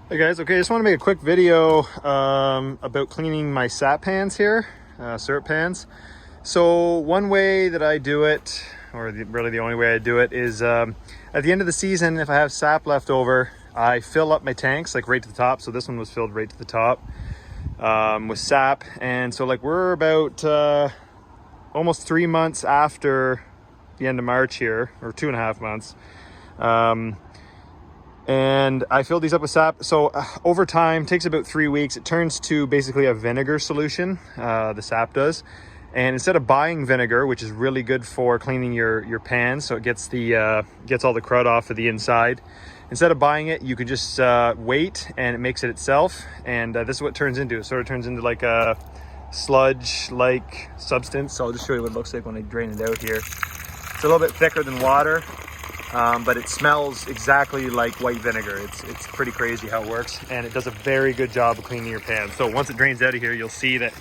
Hey guys, okay, I just want to make a quick video about cleaning my sap pans here, syrup pans. So one way that I do it, or really the only way I do it, is at the end of the season, if I have sap left over, I fill up my tanks like right to the top. So this one was filled right to the top with sap. And so like we're about almost 3 months after the end of March here, or 2.5 months. And I filled these up with sap. So over time, takes about 3 weeks, it turns to basically a vinegar solution, the sap does. And instead of buying vinegar, which is really good for cleaning your pans, so it gets gets all the crud off of the inside, instead of buying it, you can just wait and it makes it itself. And this is what it turns into. It sort of turns into like a sludge-like substance. So I'll just show you what it looks like when I drain it out here. It's a little bit thicker than water. But it smells exactly like white vinegar. It's pretty crazy how it works, and it does a very good job of cleaning your pans. So once it drains out of here, you'll see that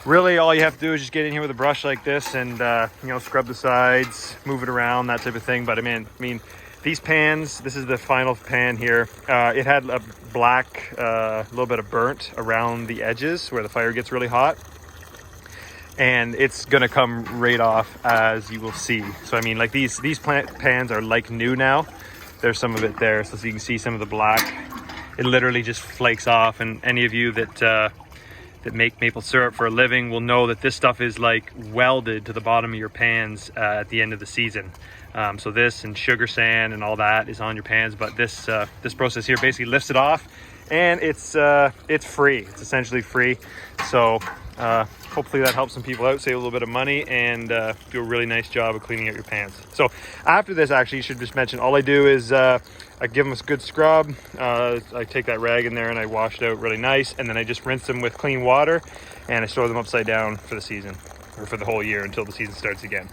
really all you have to do is just get in here with a brush like this and scrub the sides, move it around, that type of thing. But I mean these pans, this is the final pan here. It had a black, little bit of burnt around the edges where the fire gets really hot. And it's gonna come right off, as you will see. So I mean, like these pans are like new now. There's some of it there, so you can see some of the black. It literally just flakes off. And any of you that make maple syrup for a living will know that this stuff is like welded to the bottom of your pans at the end of the season. So this and sugar sand and all that is on your pans, but this process here basically lifts it off, and it's free. It's essentially free. So hopefully that helps some people out, save a little bit of money, and do a really nice job of cleaning out your pans. So after this, actually, you should just mention, all I do is I give them a good scrub. I take that rag in there and I wash it out really nice, and then I just rinse them with clean water, and I store them upside down for the season, or for the whole year until the season starts again.